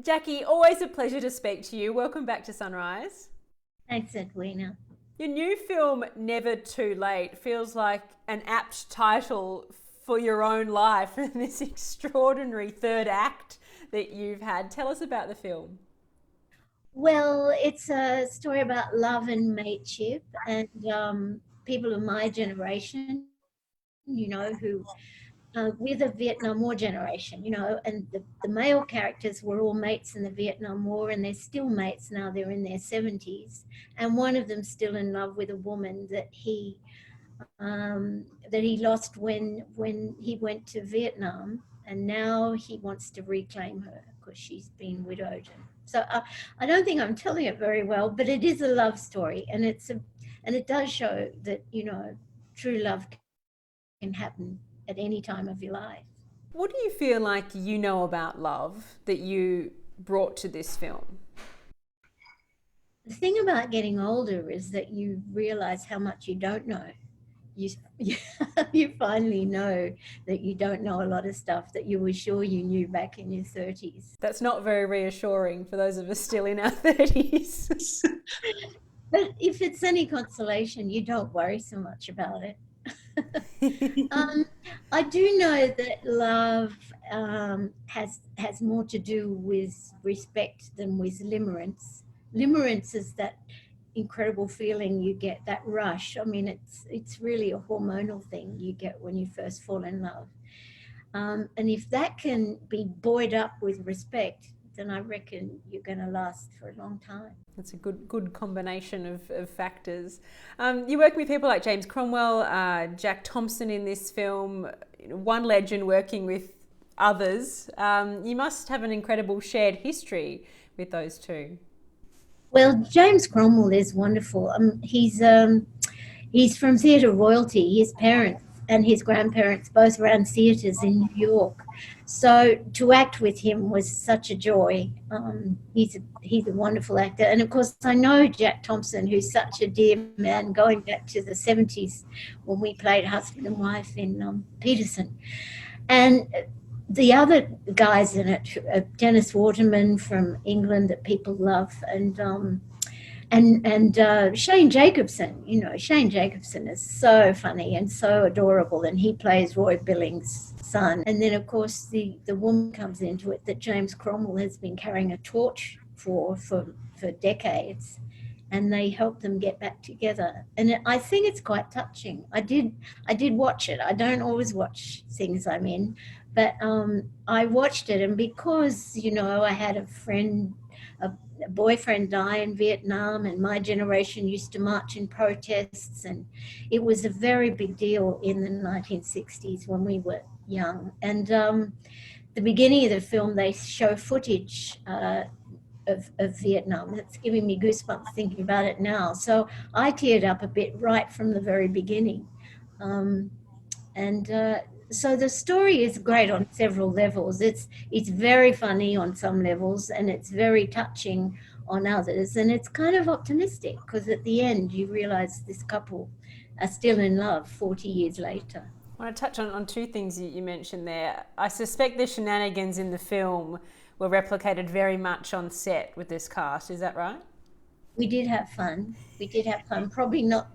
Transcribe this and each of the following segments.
Jacki, always a pleasure to speak to you. Welcome back to Sunrise. Thanks, Edwina. Your new film, Never Too Late, feels like an apt title for your own life and this extraordinary third act that you've had. Tell us about the film. Well, it's a story about love and mateship, and people of my generation, who we're the Vietnam War generation, and the male characters were all mates in the Vietnam War, and they're still mates now. They're in their 70s, and one of them's still in love with a woman that he lost when he went to Vietnam, and now he wants to reclaim her because she's been widowed. So I don't think I'm telling it very well, but it is a love story, and it does show that true love can happen at any time of your life. What do you feel like you know about love that you brought to this film? The thing about getting older is that you realize how much you don't know. You you finally know that you don't know a lot of stuff that you were sure you knew back in your 30s. That's not very reassuring for those of us still in our 30s. But if it's any consolation, you don't worry so much about it. um, I do know that love has more to do with respect than with limerence. Limerence is that incredible feeling you get, that rush. I mean, it's really a hormonal thing you get when you first fall in love. And if that can be buoyed up with respect, then I reckon you're going to last for a long time. That's a good combination of factors. You work with people like James Cromwell, Jack Thompson in this film, one legend working with others. You must have an incredible shared history with those two. Well, James Cromwell is wonderful. He's from theatre royalty. His parents and his grandparents both ran theatres in New York. So to act with him was such a joy. He's a wonderful actor. And of course, I know Jack Thompson, who's such a dear man, going back to the 70s when we played husband and wife in Peterson. And the other guys in it, Dennis Waterman from England that people love, and Shane Jacobson. Shane Jacobson is so funny and so adorable, and he plays Roy Billings' son. And then, of course, the woman comes into it that James Cromwell has been carrying a torch for decades, and they help them get back together. And I think it's quite touching. I did watch it. I don't always watch things I'm in, but I watched it, and because I had a boyfriend die in Vietnam, and my generation used to march in protests, and it was a very big deal in the 1960s when we were young. And the beginning of the film, they show footage of Vietnam. It's giving me goosebumps thinking about it now. So I teared up a bit right from the very beginning. And so the story is great on several levels. It's very funny on some levels, and it's very touching on others. And it's kind of optimistic because at the end you realize this couple are still in love 40 years later. I want to touch on two things you mentioned there. I suspect the shenanigans in the film were replicated very much on set with this cast. Is that right? We did have fun. We did have fun. Probably not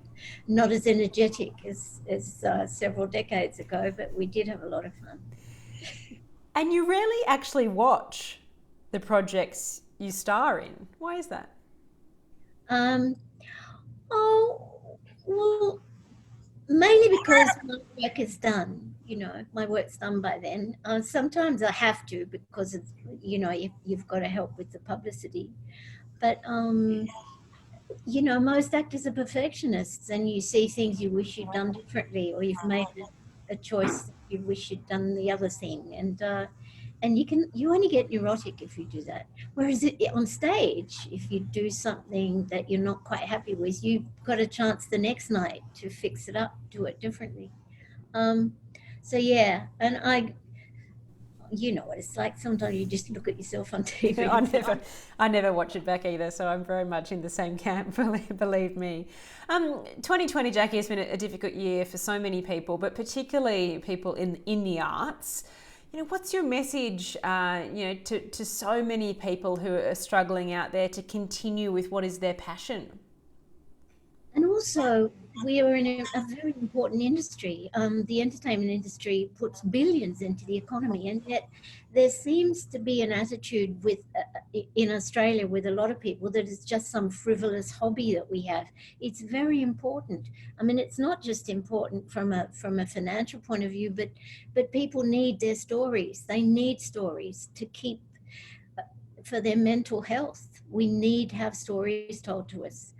as energetic as several decades ago, but we did have a lot of fun. And you rarely actually watch the projects you star in. Why is that? Um, oh, well, mainly because my work is done. My work's done by then. Sometimes I have to because it's, you've got to help with the publicity. But most actors are perfectionists, and you see things you wish you'd done differently, or you've made a choice that you wish you'd done the other thing, and you only get neurotic if you do that. Whereas on stage, if you do something that you're not quite happy with, you've got a chance the next night to fix it up, do it differently. So yeah, and you know what it's like. Sometimes you just look at yourself on TV. I never watch it back either, so I'm very much in the same camp, believe me. 2020, Jacki, has been a difficult year for so many people, but particularly people in the arts. What's your message, to so many people who are struggling out there to continue with what is their passion? And also, we are in a very important industry. The entertainment industry puts billions into the economy, and yet there seems to be an attitude in Australia with a lot of people that it's just some frivolous hobby that we have. It's very important. I mean, it's not just important from a financial point of view, but people need their stories. They need stories to keep for their mental health. We need to have stories told to us.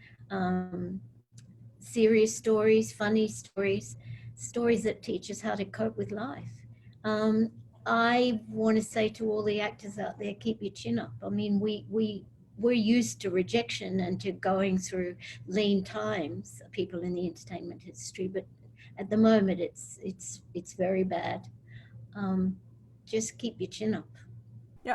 Serious stories, funny stories, stories that teach us how to cope with life. I want to say to all the actors out there, keep your chin up. I mean, we're used to rejection and to going through lean times, people in the entertainment industry, but at the moment it's very bad. Just keep your chin up.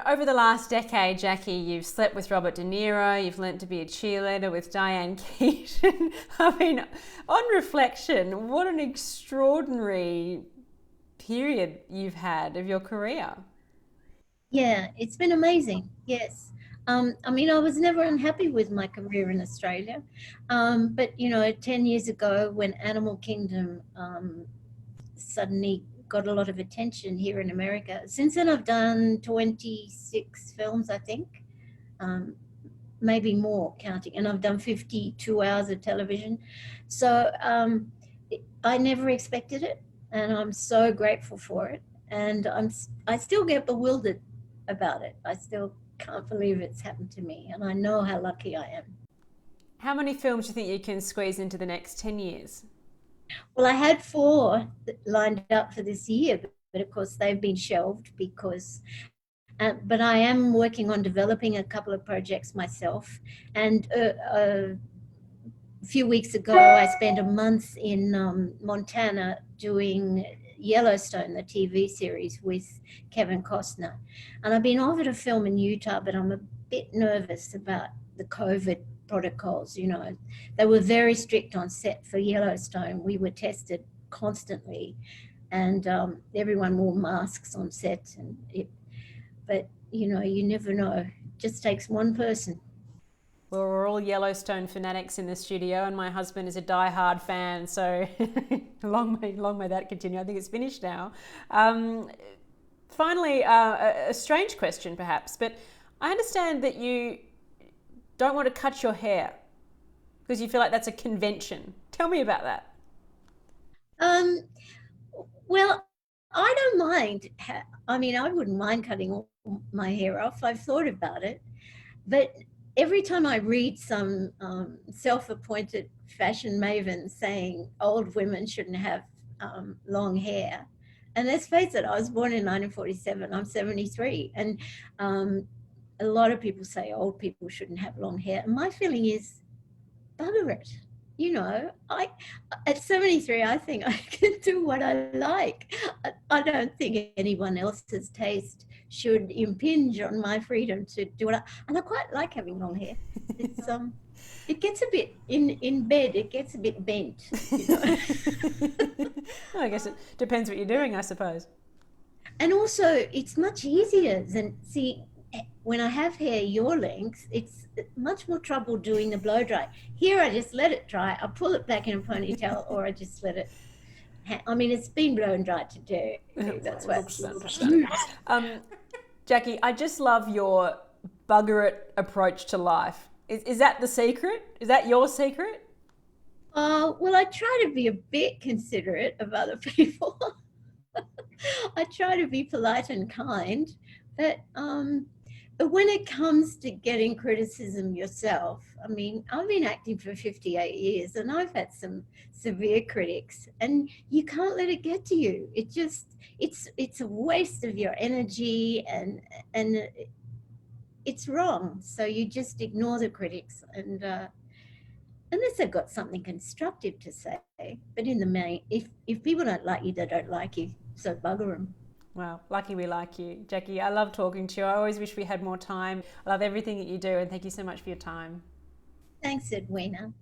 Over the last decade, Jacki, you've slept with Robert De Niro, you've learnt to be a cheerleader with Diane Keaton. I mean, on reflection, what an extraordinary period you've had of your career. Yeah, it's been amazing. Yes. I mean, I was never unhappy with my career in Australia. But, 10 years ago, when Animal Kingdom suddenly got a lot of attention here in America, since then I've done 26 films, I think, maybe more counting, and I've done 52 hours of television. So I never expected it, and I'm so grateful for it. And I still get bewildered about it. I still can't believe it's happened to me, and I know how lucky I am. How many films do you think you can squeeze into the next 10 years? Well, I had 4 lined up for this year, but of course they've been shelved because. But I am working on developing a couple of projects myself, and a few weeks ago I spent a month in Montana doing Yellowstone, the TV series with Kevin Costner. And I've been offered a film in Utah, but I'm a bit nervous about the COVID protocols. They were very strict on set for Yellowstone. We were tested constantly, and everyone wore masks on set. But you never know. It just takes one person. Well, we're all Yellowstone fanatics in the studio, and my husband is a die-hard fan, so long may that continue. I think it's finished now. Finally, a strange question perhaps, but I understand that you don't want to cut your hair because you feel like that's a convention. Tell me about that. Well, I don't mind. I mean, I wouldn't mind cutting all my hair off. I've thought about it. But every time I read some self-appointed fashion maven saying old women shouldn't have long hair, and let's face it, I was born in 1947, I'm 73, and a lot of people say old people shouldn't have long hair. And my feeling is, bugger it. I at 73, I think I can do what I like. I don't think anyone else's taste should impinge on my freedom to do what and I quite like having long hair. It's it gets a bit in bed, it gets a bit bent. I guess it depends what you're doing, I suppose. And also, it's much easier than when I have hair your length, it's much more trouble doing the blow dry. Here, I just let it dry. I pull it back in a ponytail, or I just let it. I mean, it's been blown dry to do. That's what. Jacki, I just love your bugger it approach to life. Is that the secret? Is that your secret? Well, I try to be a bit considerate of other people. I try to be polite and kind, but when it comes to getting criticism yourself, I mean, I've been acting for 58 years and I've had some severe critics, and you can't let it get to you. It's a waste of your energy, and it's wrong. So you just ignore the critics, and unless they've got something constructive to say. But in the main, if people don't like you, they don't like you. So bugger them. Well, lucky we like you. Jacki, I love talking to you. I always wish we had more time. I love everything that you do, and thank you so much for your time. Thanks, Edwina.